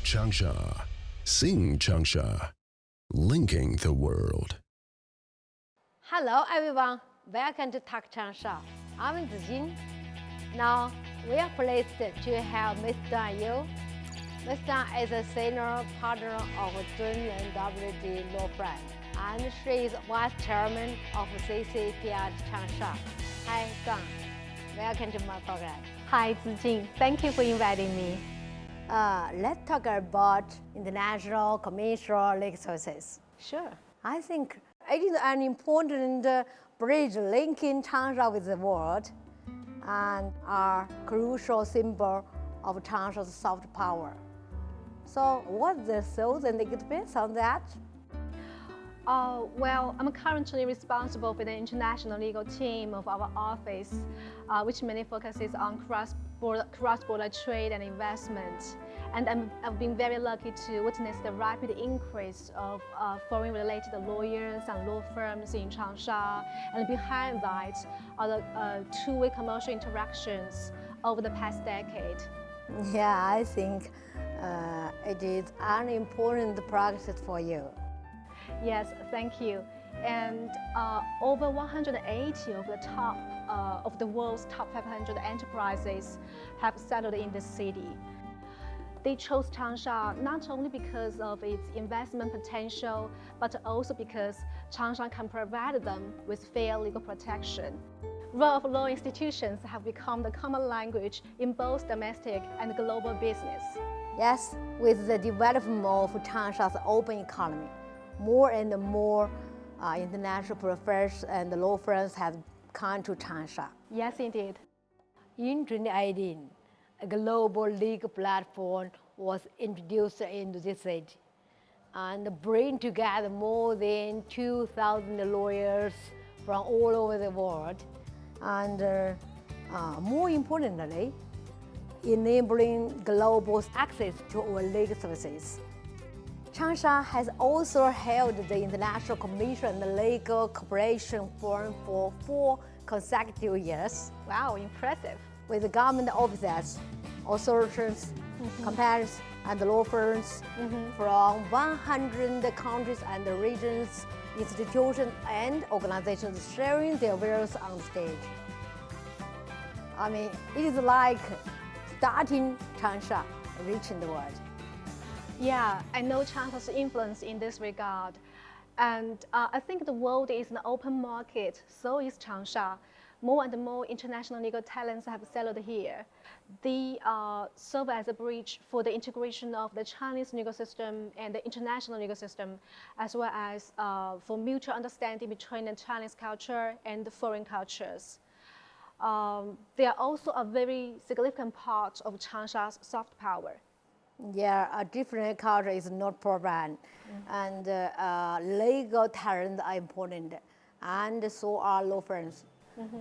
Changsha. Seeing Changsha. Linking the world. Hello everyone, welcome to Talk Changsha. I'm Zijin. Now we are pleased to have Ms. Dan Yu. Ms. Dan is a senior partner of Hunan TV law firm, and she is vice chairman of CCPIT Changsha. Hi, Dan. Welcome to my program. Hi, Zijin. Thank you for inviting me. Let's talk about international commercial legal services. Sure. I think it is an important bridge linking Changsha with the world and a crucial symbol of Changsha's soft power. So what's the thoughts and experience on that? Well, I'm currently responsible for the international legal team of our office, which mainly focuses on cross-border trade and investment. And I've been very lucky to witness the rapid increase of foreign-related lawyers and law firms in Changsha. And behind that are the two-way commercial interactions over the past decade. Yeah, I think it is an important practice for you. Yes, thank you. And over 180 of the top of the world's top 500 enterprises have settled in the city. They chose Changsha not only because of its investment potential, but also because Changsha can provide them with fair legal protection. Rule of law institutions have become the common language in both domestic and global business. Yes, with the development of Changsha's open economy, more and more international professionals and law firms have come to Changsha. Yes, indeed. In 2018, a global legal platform was introduced into this city and bring together more than 2,000 lawyers from all over the world. And more importantly, enabling global access to our legal services. Changsha has also held the International Commission and Legal Cooperation Forum for 4 consecutive years. Wow, impressive. With government officers, authorities, companies, and law firms from 100 countries and regions, institutions, and organizations sharing their views on stage. I mean, it is like starting Changsha, reaching the world. Yeah, I know Changsha's influence in this regard. And I think the world is an open market, so is Changsha. More and more international legal talents have settled here. They serve as a bridge for the integration of the Chinese legal system and the international legal system, as well as for mutual understanding between the Chinese culture and the foreign cultures. They are also a very significant part of Changsha's soft power. Yeah, a different culture is not problem, and legal talents are important, and so are law firms.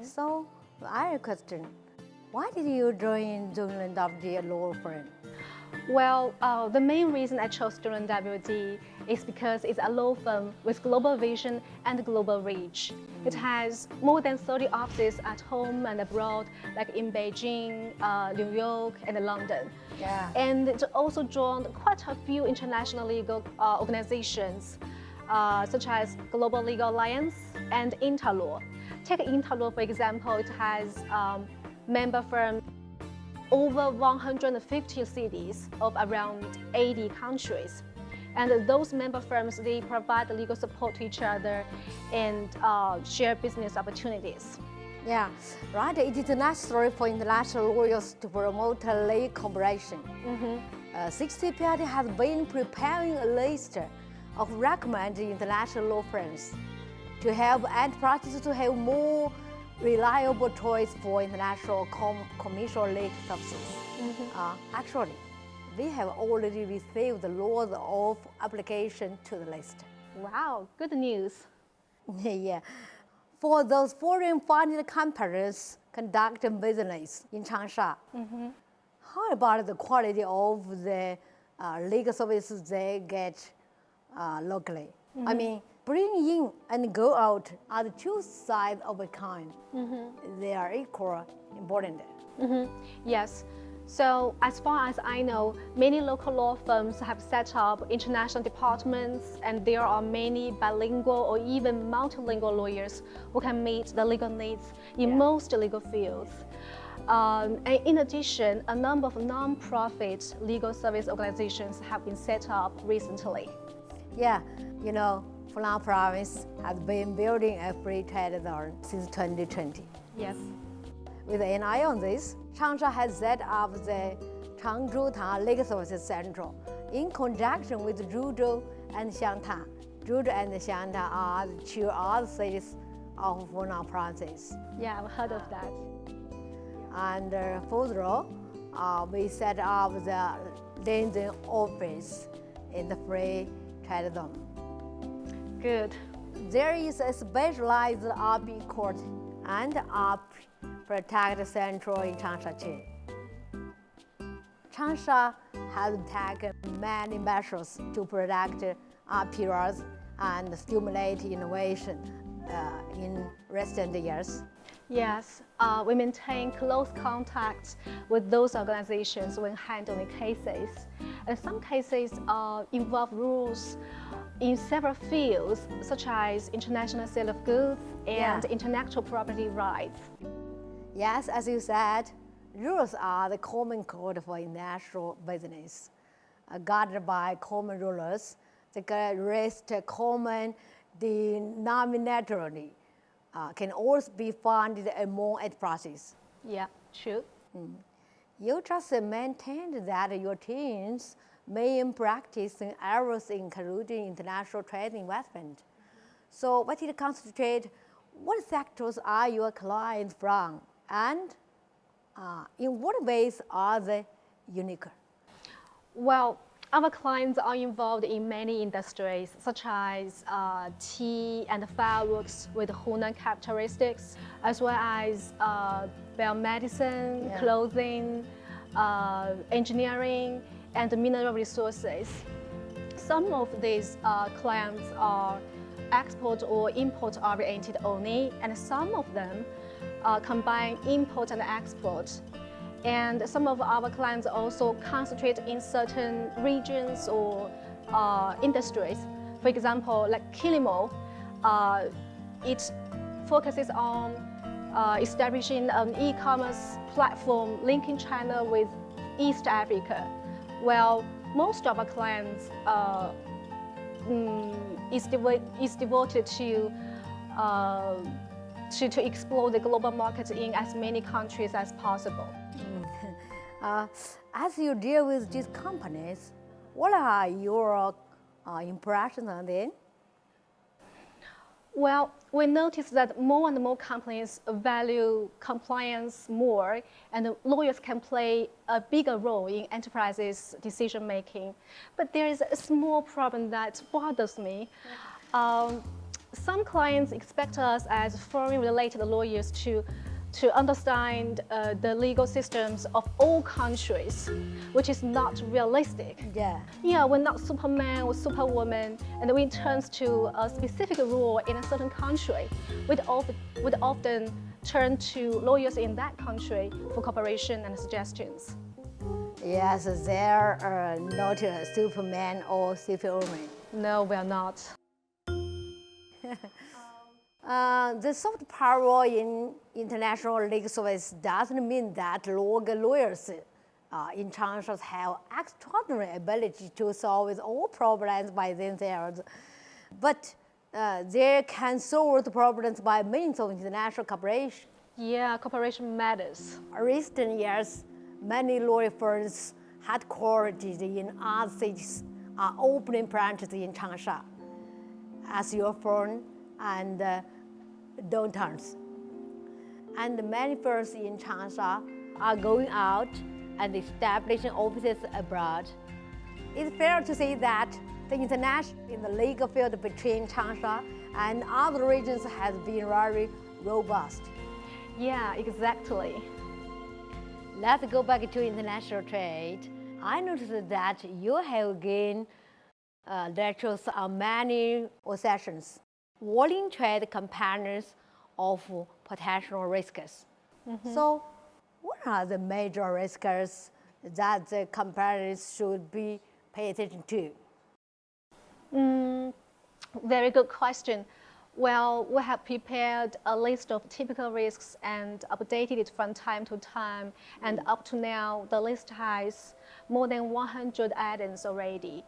So, I have a question. Why did you join Hunan TV law firm? Well, the main reason I chose Hunan TV is because it's a law firm with global vision and global reach. It has more than 30 offices at home and abroad, like in Beijing, New York, and London. Yeah. And it also joined quite a few international legal organizations, such as Global Legal Alliance and Interlaw. Take Interlaw, for example, it has member firms over 150 cities of around 80 countries. And those member firms, they provide legal support to each other and share business opportunities. Yeah, right. It is necessary for international lawyers to promote legal cooperation. CCPIT has been preparing a list of recommended international law firms to help enterprises to have more reliable choice for international commercial legal services. Actually, we have already received loads of applications to the list. Wow, good news. Yeah. For those foreign-funded companies conducting business in Changsha, how about the quality of the legal services they get locally? I mean, bring in and go out are the two sides of a coin. They are equally important. Yes. So as far as I know, many local law firms have set up international departments, and there are many bilingual or even multilingual lawyers who can meet the legal needs in most legal fields. And in addition, a number of non-profit legal service organizations have been set up recently. Yeah, you know, Hunan province has been building a free trade zone since 2020. Yes. With an eye on this, Changsha has set up the Changzhou Legal Services Central in conjunction with Zhuzhou and Xiangtan. Zhuzhou and Xiangtan are the two other cities of Hunan province. Yeah, I've heard of that. And further, we set up the Lincoln office in the free trade zone. Good. There is a specialized RP court and RP Protect Central in Changsha too. Changsha has taken many measures to protect RP rights and stimulate innovation in recent years. Yes, we maintain close contact with those organizations when handling cases. And some cases involve rules in several fields, such as international sale of goods and intellectual property rights. Yes, as you said, rules are the common code for international business. Guided by common rulers, the rest common denominatorly can also be found among enterprises. Yeah, true. You just maintained that your team's main practice areas including international trade investment. So what it concentrate, what sectors are your clients from, and in what ways are they unique? Well, our clients are involved in many industries, such as tea and fireworks with Hunan characteristics, as well as biomedicine, clothing, engineering, and mineral resources. Some of these clients are export or import oriented only, and some of them combine import and export. And some of our clients also concentrate in certain regions or industries. For example, like Kilimo, it focuses on establishing an e-commerce platform linking China with East Africa. Well, most of our clients is devoted to explore the global market in as many countries as possible. As you deal with these companies, what are your impressions on them? Well, we noticed that more and more companies value compliance more, and lawyers can play a bigger role in enterprises' decision making. But there is a small problem that bothers me. Some clients expect us as foreign-related lawyers to understand the legal systems of all countries, which is not realistic. Yeah, we're not Superman or Superwoman, and we turn to a specific rule in a certain country. We'd often turn to lawyers in that country for cooperation and suggestions. Yes, there are not a Superman or Superwoman. No, we are not. The soft power in international legal service doesn't mean that local lawyers in Changsha have extraordinary ability to solve all problems by themselves. But they can solve the problems by means of international cooperation. Yeah, cooperation matters. In recent years, many law firms headquartered in other cities are opening branches in Changsha as your firm and downturns. And many firms in Changsha are going out and establishing offices abroad. It's fair to say that the international in the legal field between Changsha and other regions has been very robust. Yeah, exactly. Let's go back to international trade. I noticed that you have gained lectures on many sessions, warning trade companions of potential risks. So what are the major risks that the competitors should be pay attention to? Very good question. Well, we have prepared a list of typical risks and updated it from time to time. And up to now, the list has more than 100 items already.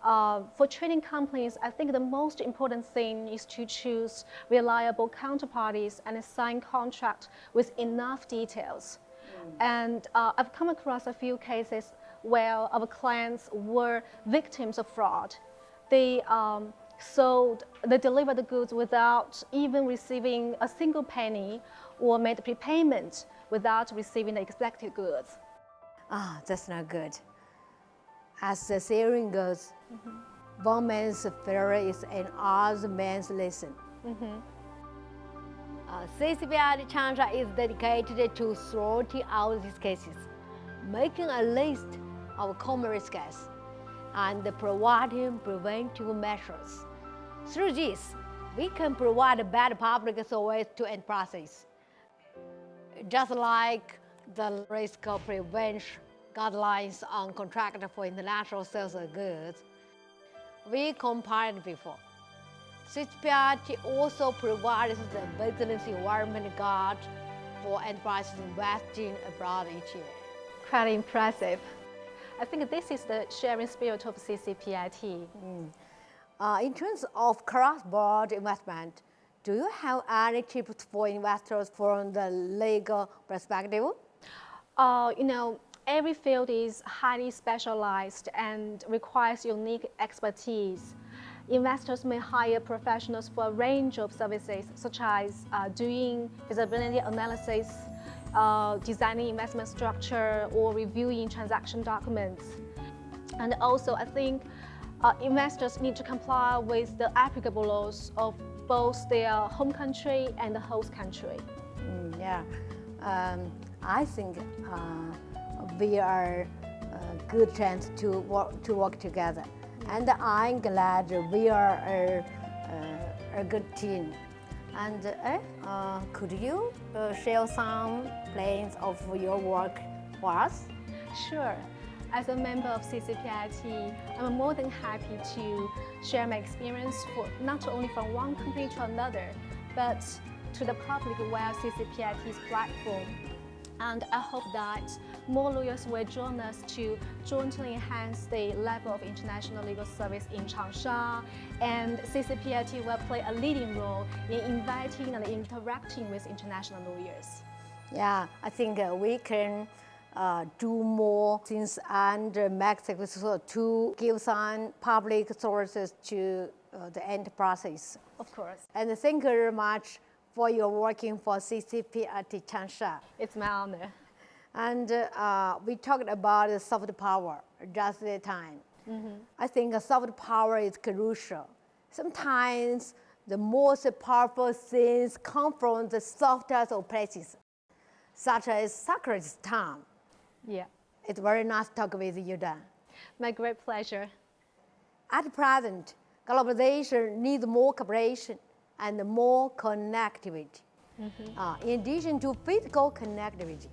For trading companies, I think the most important thing is to choose reliable counterparties and sign contract with enough details. And I've come across a few cases where our clients were victims of fraud. They delivered the goods without even receiving a single penny, or made prepayment without receiving the expected goods. That's not good. As the saying goes, one man's failure is another man's lesson. CCPIT Changsha is dedicated to sorting out these cases, making a list of common risks, and providing preventive measures. Through this, we can provide better public service to enterprises. Just like the risk prevention guidelines on contract for international sales of goods, we compared before. CCPIT also provides the business environment guide for enterprises investing abroad each year. Quite impressive. I think this is the sharing spirit of CCPIT. In terms of cross-border investment, do you have any tips for investors from the legal perspective? Every field is highly specialized and requires unique expertise. Investors may hire professionals for a range of services, such as doing feasibility analysis, designing investment structure, or reviewing transaction documents. And also, I think investors need to comply with the applicable laws of both their home country and the host country. I think we are a good chance to work together. And I'm glad we are a good team. And could you share some plans of your work for us? Sure. As a member of CCPIT, I'm more than happy to share my experience not only from one company to another, but to the public via CCPIT's platform. And I hope that more lawyers will join us to jointly enhance the level of international legal service in Changsha, and CCPIT will play a leading role in inviting and interacting with international lawyers. Yeah, I think we can do more things and Mexico to give some public sources to the enterprises. Of course. And thank you very much for your working for CCPIT Changsha. It's my honor. And we talked about soft power just at the time. I think soft power is crucial. Sometimes the most powerful things come from the softest of places, such as Socrates' time. Yeah. It's very nice to talk with you, Dan. My great pleasure. At present, globalization needs more cooperation and more connectivity. In addition to physical connectivity,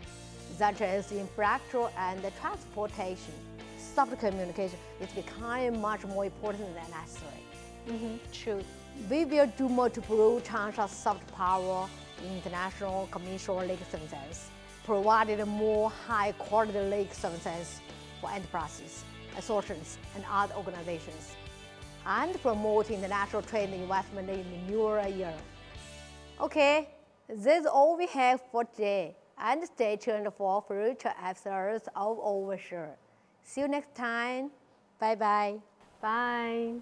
such as infrastructure and transportation, soft communication is becoming much more important than necessary. True. We will do more to promote Changsha's soft power in international commercial legal services, providing more high-quality legal services for enterprises, associations, and other organizations, and promote international trade and investment in the newer era. Okay, this is all we have for today, and stay tuned for future episodes of our show. See you next time. Bye-bye. Bye.